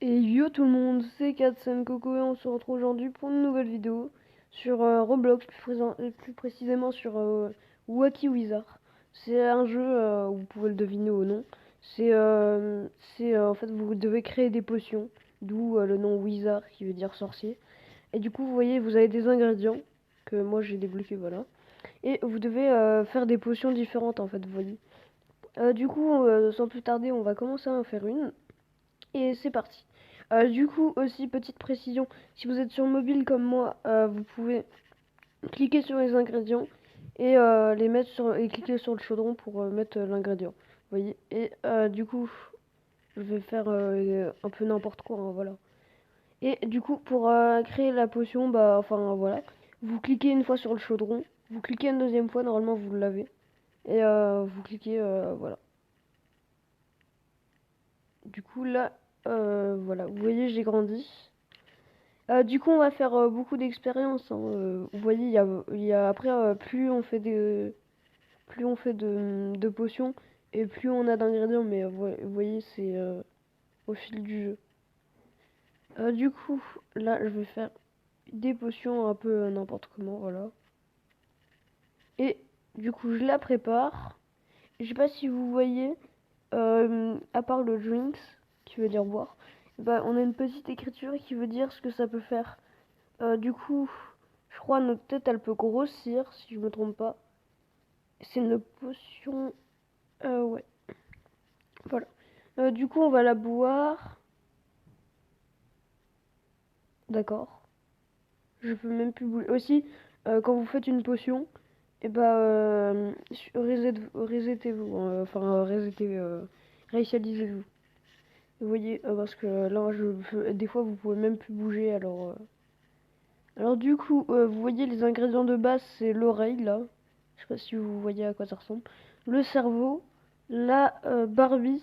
Et yo tout le monde, c'est Katsen Coco et on se retrouve aujourd'hui pour une nouvelle vidéo sur Roblox, plus précisément sur Wacky Wizard. C'est un jeu, vous pouvez le deviner au nom. En fait vous devez créer des potions, d'où le nom Wizard qui veut dire sorcier. Et du coup vous voyez vous avez des ingrédients que moi j'ai débloqués, voilà. Et vous devez faire des potions différentes en fait, vous voyez. Du coup sans plus tarder on va commencer à en faire une. Et c'est parti. Du coup, aussi, petite précision, si vous êtes sur mobile comme moi, vous pouvez cliquer sur les ingrédients et les mettre et cliquer sur le chaudron pour mettre l'ingrédient. Vous voyez. Et du coup, je vais faire un peu n'importe quoi, hein, voilà. Et du coup, pour créer la potion, bah, enfin voilà, vous cliquez une fois sur le chaudron, vous cliquez une deuxième fois, normalement vous l'avez, et vous cliquez, voilà. Du coup, là, voilà, vous voyez, j'ai grandi. Du coup, on va faire beaucoup d'expériences, hein. Vous voyez, après, plus on fait de potions et plus on a d'ingrédients. Mais vous voyez, c'est au fil du jeu. Du coup, là, je vais faire des potions un peu n'importe comment, voilà. Et du coup, je la prépare. Je sais pas si vous voyez, à part le drinks, qui veut dire boire, bah, on a une petite écriture qui veut dire ce que ça peut faire. Du coup, je crois notre tête elle peut grossir si je me trompe pas. C'est une potion. Ouais, voilà. Du coup, on va la boire. D'accord. Je peux même plus bouger. Aussi, quand vous faites une potion, et bah resettez-vous. Enfin, réinitialisez-vous. Vous voyez, parce que là, des fois, vous pouvez même plus bouger. Alors du coup, vous voyez les ingrédients de base, c'est l'oreille là. Je sais pas si vous voyez à quoi ça ressemble. Le cerveau, la Barbie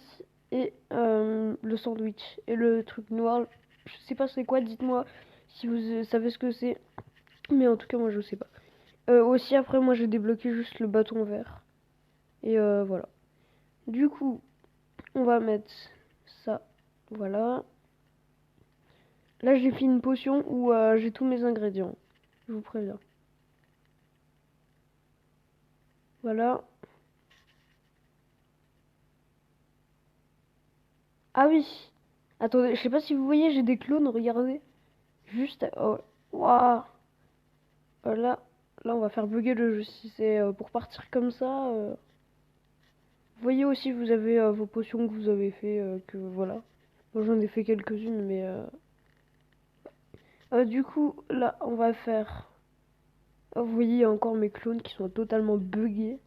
et le sandwich. Et le truc noir, je sais pas c'est quoi, dites-moi si vous savez ce que c'est. Mais en tout cas, moi je sais pas. Aussi après, moi j'ai débloqué juste le bâton vert. Et voilà. Du coup, on va mettre ça. Voilà. Là j'ai fait une potion où j'ai tous mes ingrédients. Je vous préviens. Voilà. Ah oui. Attendez, je sais pas si vous voyez, j'ai des clones, regardez. Juste, oh, waouh. Là, là, on va faire bugger le jeu. Si c'est pour partir comme ça. Vous voyez aussi, vous avez vos potions que vous avez fait, que voilà. Moi, j'en ai fait quelques-unes, mais du coup, là, on va faire. Vous voyez, il y a encore mes clones qui sont totalement buggés.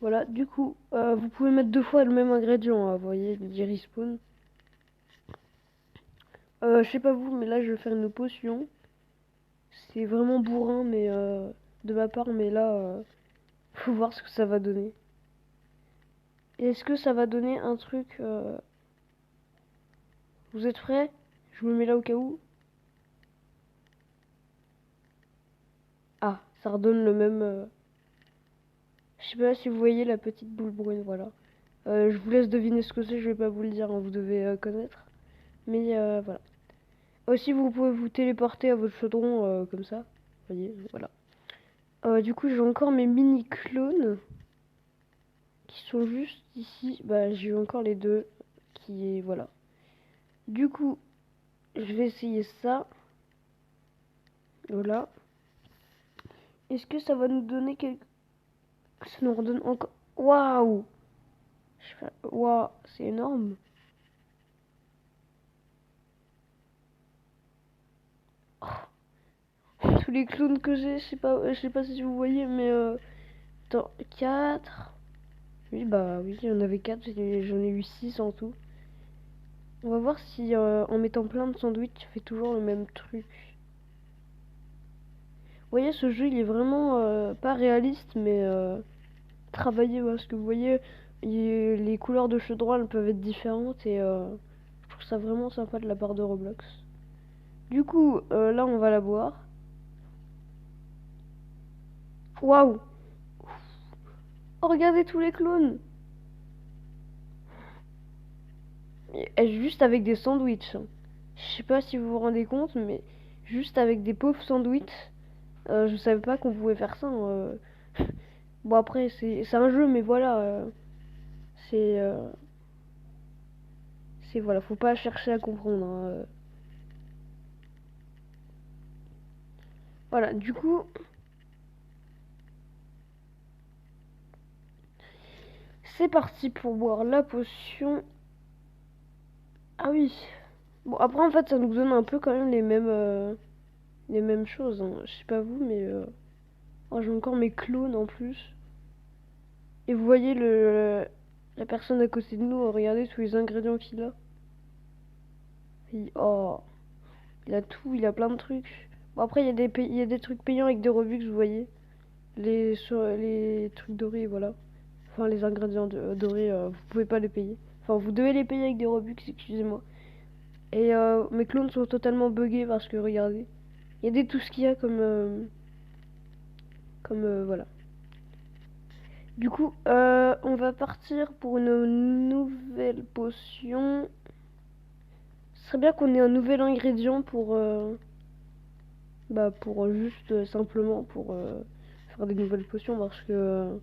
Voilà, du coup, vous pouvez mettre deux fois le même ingrédient, hein, vous voyez, il respawn. Je sais pas vous, mais là, je vais faire une potion. C'est vraiment bourrin, mais de ma part, mais là, faut voir ce que ça va donner. Est-ce que ça va donner un truc Vous êtes prêts? Je me mets là au cas où. Ah, ça redonne le même. Je sais pas si vous voyez la petite boule brune, voilà. Je vous laisse deviner ce que c'est, je vais pas vous le dire, hein, vous devez connaître. Mais voilà. Aussi, vous pouvez vous téléporter à votre chaudron comme ça. Vous voyez, voilà. Du coup, j'ai encore mes mini clones qui sont juste ici. Bah, j'ai eu encore les deux qui est voilà. Du coup, je vais essayer ça. Voilà. Est-ce que ça va nous donner quelque... Ça nous redonne encore... Waouh! Waouh, c'est énorme. Oh, tous les clones que j'ai, je sais pas si vous voyez, mais... Attends, 4... Oui, bah oui, il y en avait 4, j'en ai eu 6 en tout. On va voir si en mettant plein de sandwichs, tu fais toujours le même truc. Vous voyez, ce jeu, il est vraiment pas réaliste, mais travaillé, parce que vous voyez, les couleurs de chaudron, elles peuvent être différentes, et je trouve ça vraiment sympa de la part de Roblox. Du coup, là, on va la boire. Waouh! Oh, regardez tous les clones! Et juste avec des sandwichs, hein. Je sais pas si vous vous rendez compte, mais juste avec des pauvres sandwichs, je savais pas qu'on pouvait faire ça, hein. Bon après c'est un jeu, mais voilà, c'est voilà, faut pas chercher à comprendre, hein. Voilà, du coup, c'est parti pour boire la potion. Ah oui. Bon après en fait ça nous donne un peu quand même les mêmes choses, hein. Je sais pas vous, mais oh, j'ai encore mes clones en plus. Et vous voyez la personne à côté de nous, regardez tous les ingrédients qu'il a. Oh, il a tout, il a plein de trucs. Bon après il y a des trucs payants avec des Robux, vous voyez. Les trucs dorés, voilà. Enfin les ingrédients dorés, vous pouvez pas les payer. Enfin vous devez les payer avec des Robux, excusez-moi. Et mes clones sont totalement buggés parce que regardez. Regardez tout ce qu'il y a voilà. Du coup, on va partir pour une nouvelle potion. Ce serait bien qu'on ait un nouvel ingrédient pour juste simplement pour faire des nouvelles potions parce que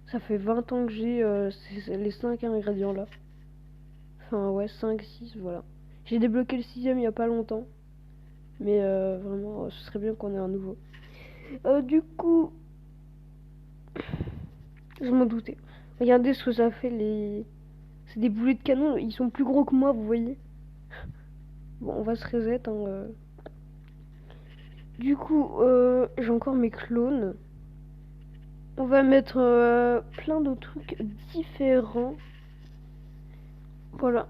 ça fait 20 ans que j'ai les 5 ingrédients là. Enfin ouais, 5 6 voilà. J'ai débloqué le sixième il y a pas longtemps. Mais vraiment, ce serait bien qu'on ait un nouveau. Du coup, je m'en doutais. Regardez ce que ça fait les... C'est des boulets de canon, ils sont plus gros que moi, vous voyez. Bon, on va se reset, hein. Du coup, j'ai encore mes clones. On va mettre plein de trucs différents. Voilà.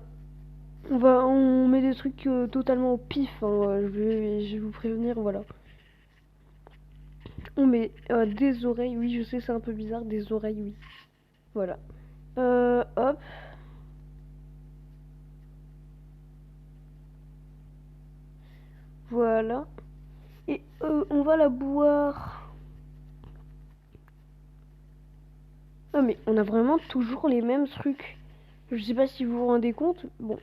On met des trucs totalement au pif, hein. Je vais vous prévenir, voilà. On met des oreilles, oui, je sais, c'est un peu bizarre, des oreilles, oui. Voilà. Hop. Voilà. Et on va la boire. Ah mais on a vraiment toujours les mêmes trucs. Je sais pas si vous vous rendez compte. Bon,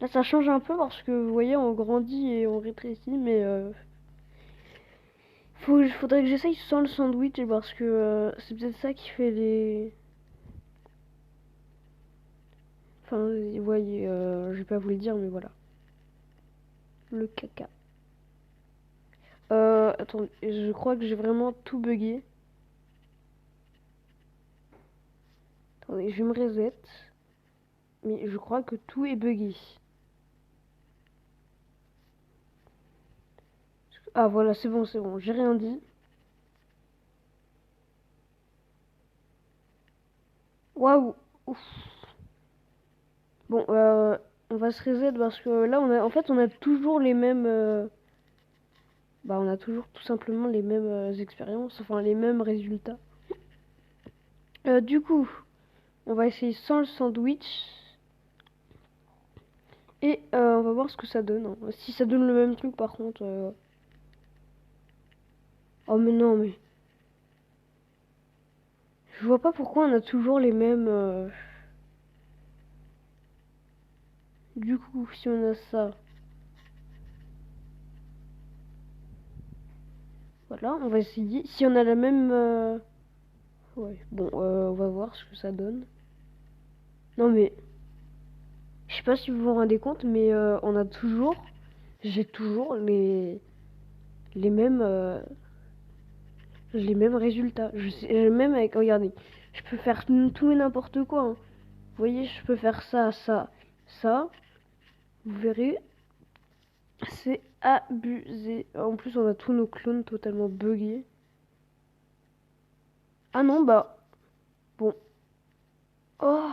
là ça change un peu parce que vous voyez on grandit et on rétrécit, mais faudrait que j'essaye sans le sandwich parce que c'est peut-être ça qui fait les... Enfin, vous voyez, je vais pas vous le dire, mais voilà. Le caca. Attendez, je crois que j'ai vraiment tout bugué. Attendez, je me reset. Mais je crois que tout est bugué. Ah voilà, c'est bon, j'ai rien dit. Waouh. Ouf. Bon, on va se reset parce que là, en fait, on a toujours les mêmes... on a toujours tout simplement les mêmes expériences, enfin les mêmes résultats. Du coup, on va essayer sans le sandwich. Et on va voir ce que ça donne, hein. Si ça donne le même truc, par contre... Oh mais non, mais... Je vois pas pourquoi on a toujours les mêmes... Du coup, si on a ça... Voilà, on va essayer. Si on a la même... Ouais, bon, on va voir ce que ça donne. Non mais... Je sais pas si vous vous rendez compte, mais on a toujours... J'ai toujours les mêmes... les mêmes résultats. Je sais, même avec... Regardez, je peux faire tout et n'importe quoi, hein. Vous voyez, je peux faire ça, ça, ça. Vous verrez, c'est abusé. En plus, on a tous nos clones totalement buggés. Ah non, bah... Bon. Oh,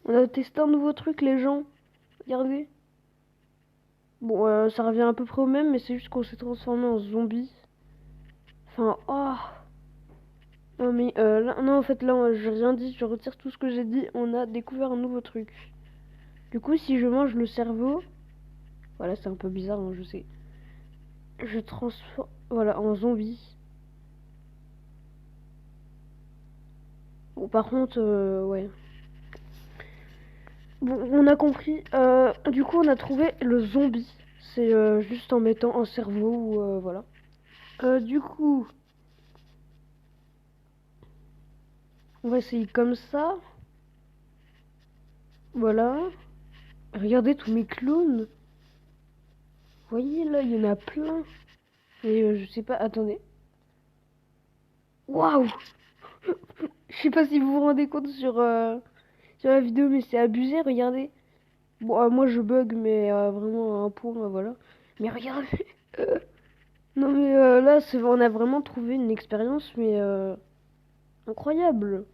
on a testé un nouveau truc, les gens. Regardez. Bon, ça revient à peu près au même, mais c'est juste qu'on s'est transformé en zombie. Enfin, oh. Non, mais là, non, en fait, là, j'ai rien dit. Je retire tout ce que j'ai dit. On a découvert un nouveau truc. Du coup, si je mange le cerveau... Voilà, c'est un peu bizarre, hein, je sais. Je transforme... Voilà, en zombie. Bon, par contre, ouais. Bon, on a compris. Du coup, on a trouvé le zombie. C'est juste en mettant un cerveau ou voilà. Du coup, on va essayer comme ça. Voilà. Regardez tous mes clones. Vous voyez là, il y en a plein. Et je sais pas, attendez. Waouh! Je sais pas si vous vous rendez compte sur la vidéo, mais c'est abusé, regardez. Bon, moi je bug, mais vraiment à un point, voilà. Mais regardez. Non mais là, on a vraiment trouvé une expérience, mais incroyable.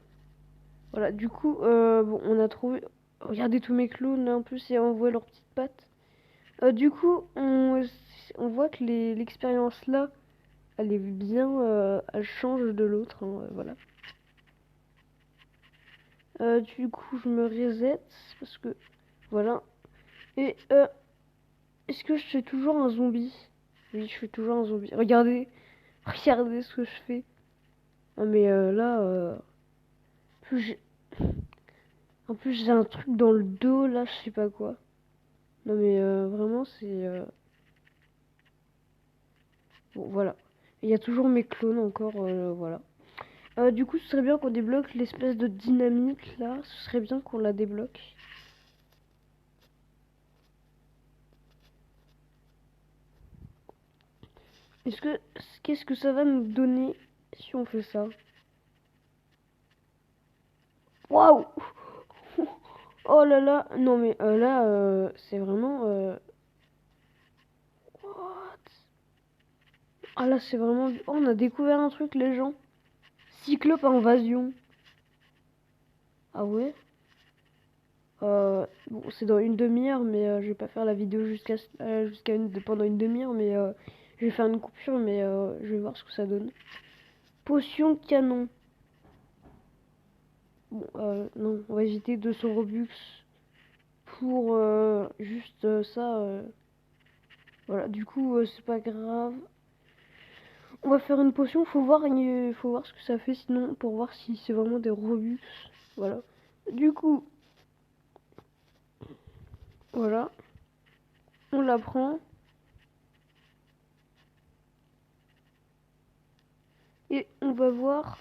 Voilà, du coup, bon, on a trouvé... Regardez tous mes clones, là, en plus, et on voit leurs petites pattes. Du coup, on voit que l'expérience là, elle est bien... elle change de l'autre, hein, voilà. Du coup, je me reset, parce que... Voilà. Et, est-ce que je suis toujours un zombie? Oui, je suis toujours un zombie. Regardez, regardez ce que je fais. Ah, mais là, plus j'ai- en plus j'ai un truc dans le dos, là, je sais pas quoi. Non, mais vraiment, c'est... Bon, voilà. Il y a toujours mes clones encore, voilà. Du coup, ce serait bien qu'on débloque l'espèce de dynamite, là. Ce serait bien qu'on la débloque. Est-ce que... Qu'est-ce que ça va nous donner si on fait ça? Waouh! Oh là là! Non, mais là, c'est vraiment... What? Ah là, c'est vraiment... Oh, on a découvert un truc, les gens. Cyclope invasion. Ah ouais? Bon, c'est dans une demi-heure, mais je vais pas faire la vidéo pendant une demi-heure, mais je vais faire une coupure, mais je vais voir ce que ça donne. Potion canon. Bon, non, on va éviter 200 Robux pour juste ça. Voilà, du coup, c'est pas grave. On va faire une potion, faut voir ce que ça fait sinon, pour voir si c'est vraiment des Robux. Voilà. Du coup, voilà, on la prend. Et on va voir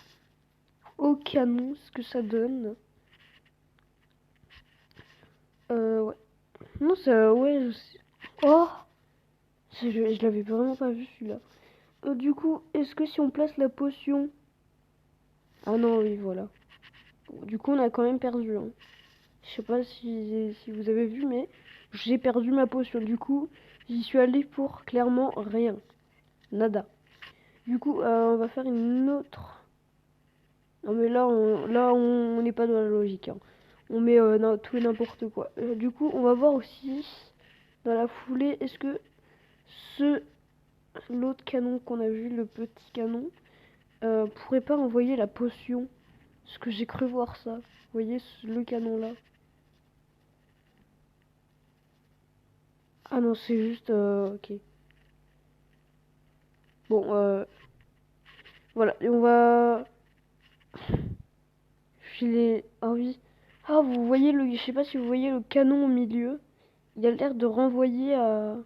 au canon ce que ça donne. Ouais. Non, ça, ouais, je sais. Oh! Je l'avais vraiment pas vu celui-là. Du coup, est-ce que si on place la potion... Ah non, oui, voilà. Bon, du coup, on a quand même perdu. Hein. Je sais pas si vous avez vu, mais j'ai perdu ma potion. Du coup, j'y suis allé pour clairement rien. Nada. Du coup, on va faire une autre. Non, mais on n'est pas dans la logique. Hein. On met tout et n'importe quoi. Du coup, on va voir aussi dans la foulée, est-ce que ce l'autre canon qu'on a vu, le petit canon, pourrait pas envoyer la potion? Parce que j'ai cru voir ça. Vous voyez le canon là? Ah non, c'est juste... ok. Bon, voilà. Et on va filer... Ah oui. Ah, vous voyez le... Je sais pas si vous voyez le canon au milieu. Il a l'air de renvoyer à...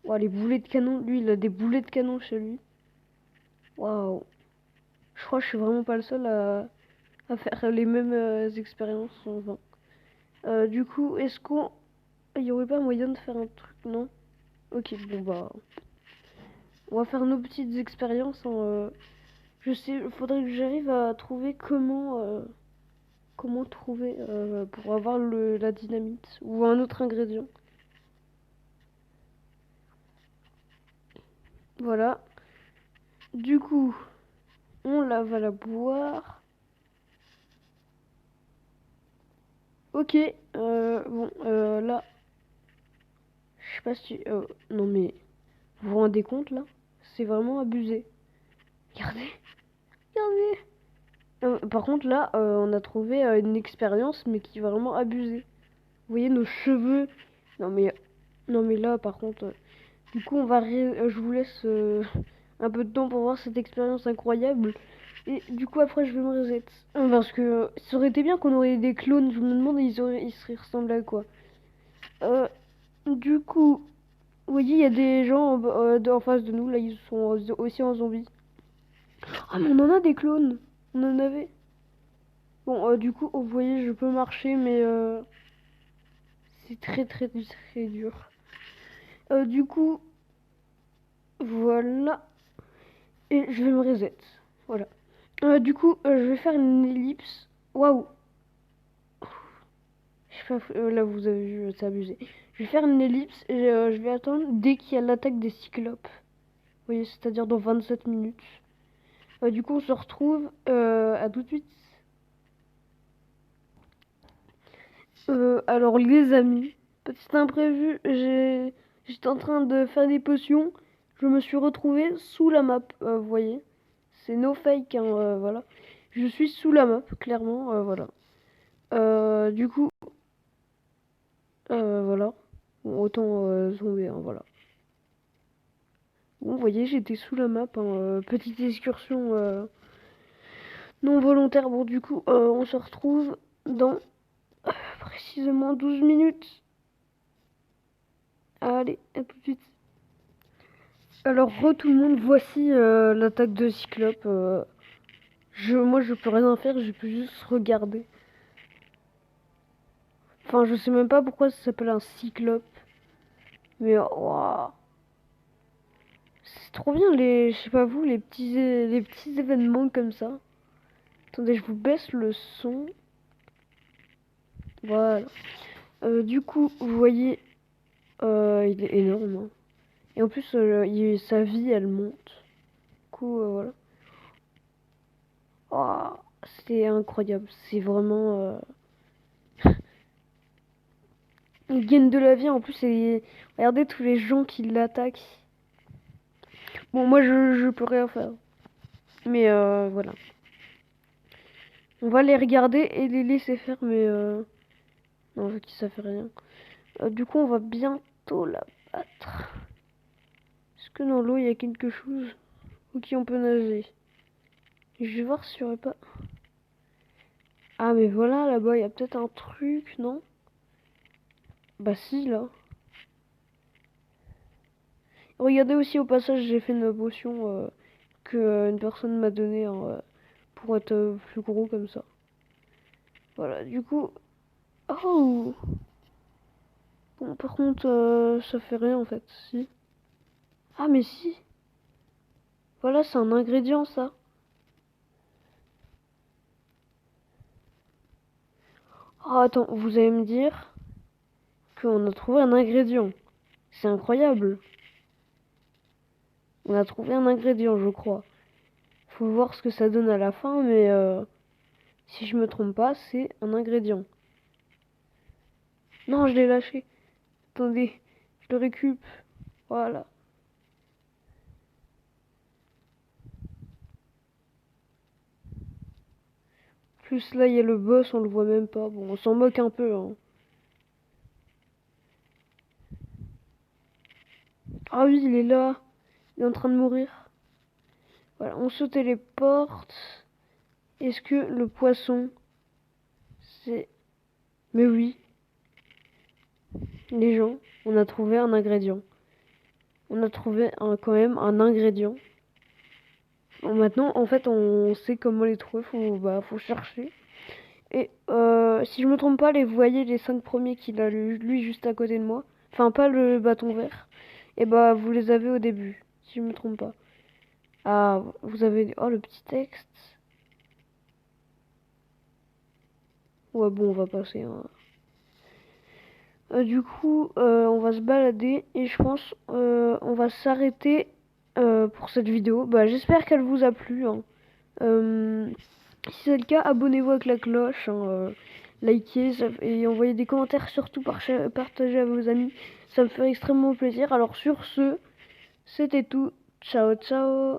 Oh, les boulets de canon. Lui, il a des boulets de canon chez lui. Waouh. Je crois que je suis vraiment pas le seul à faire les mêmes expériences en vain. Du coup, est-ce qu'on... Il y aurait pas moyen de faire un truc, non? Ok, bon bah... On va faire nos petites expériences je sais, faudrait que j'arrive à trouver comment trouver pour avoir la dynamite ou un autre ingrédient. Voilà. Du coup, va la boire. Ok, bon, là, je sais pas si... non mais, vous vous rendez compte là? C'est vraiment abusé. Regardez, regardez. Par contre là, on a trouvé une expérience mais qui est vraiment abusée. Vous voyez nos cheveux? Non mais, non mais là par contre, du coup je vous laisse un peu de temps pour voir cette expérience incroyable. Et du coup, après, je vais me reset. Parce que ça aurait été bien qu'on aurait des clones. Je me demande, ils seraient ressemblés à quoi. Du coup, vous voyez, il y a des gens en face de nous. Là, ils sont aussi en zombie. Ah, mais on en a des clones. On en avait. Bon, du coup, vous voyez, je peux marcher, mais c'est très, très, très dur. Du coup, voilà. Et je vais me reset. Voilà. Du coup, je vais faire une ellipse. Waouh. Là, vous avez vu, c'est abusé. Je vais faire une ellipse et je vais attendre dès qu'il y a l'attaque des cyclopes. Vous voyez, c'est-à-dire dans 27 minutes. Du coup, on se retrouve à tout de suite. Alors, les amis, petit imprévu, j'étais en train de faire des potions. Je me suis retrouvé sous la map, vous voyez. C'est no fake, hein, voilà. Je suis sous la map, clairement, voilà. Du coup, voilà. Bon, autant zombies, hein, voilà. Bon, vous voyez, j'étais sous la map, hein, petite excursion non volontaire. Bon, du coup, on se retrouve dans précisément 12 minutes. Allez, à tout de suite. Alors, tout le monde, voici l'attaque de Cyclope. Moi, je peux rien faire, je peux juste regarder. Enfin, je sais même pas pourquoi ça s'appelle un Cyclope. Mais, waouh. C'est trop bien, je sais pas vous, les petits événements comme ça. Attendez, je vous baisse le son. Voilà. Du coup, vous voyez, il est énorme. Hein. Et en plus, sa vie, elle monte. Du coup, voilà. Oh, c'est incroyable. C'est vraiment... Il gagne de la vie. En plus, regardez tous les gens qui l'attaquent. Bon, moi, je peux rien faire. Mais voilà. On va les regarder et les laisser faire, mais... Non, en fait, ça fait rien. Du coup, on va bientôt la battre. Est-ce que dans l'eau, il y a quelque chose? Ok, on peut nager. Je vais voir s'il y aurait pas... Ah, mais voilà, là-bas, il y a peut-être un truc, non? Bah si, là. Regardez aussi, au passage, j'ai fait une potion que une personne m'a donnée hein, pour être plus gros comme ça. Voilà, du coup... Oh! Bon, par contre, ça fait rien, en fait, si. Ah, mais si! Voilà, c'est un ingrédient, ça. Oh, attends, vous allez me dire qu'on a trouvé un ingrédient. C'est incroyable. On a trouvé un ingrédient, je crois. Faut voir ce que ça donne à la fin, mais si je me trompe pas, c'est un ingrédient. Non, je l'ai lâché. Attendez, je le récup. Voilà. Plus là, il y a le boss, on le voit même pas. Bon, on s'en moque un peu. Hein. Ah oui, il est là. Il est en train de mourir. Voilà, on se téléporte. Est-ce que le poisson, c'est... Mais oui, les gens, on a trouvé un ingrédient. On a trouvé quand même un ingrédient. Bon, maintenant, en fait, on sait comment les trouver. Faut chercher. Et si je me trompe pas, vous voyez les 5 premiers qu'il a lui juste à côté de moi. Enfin, pas le bâton vert. Et bah, vous les avez au début, si je me trompe pas. Ah, vous avez... Oh, le petit texte. Ouais, bon, on va passer. Hein. Du coup, on va se balader et je pense on va s'arrêter pour cette vidéo. Bah, j'espère qu'elle vous a plu. Hein. Si c'est le cas, abonnez-vous avec la cloche, hein, likez et envoyez des commentaires, surtout partagez à vos amis. Ça me ferait extrêmement plaisir. Alors sur ce, c'était tout. Ciao, ciao.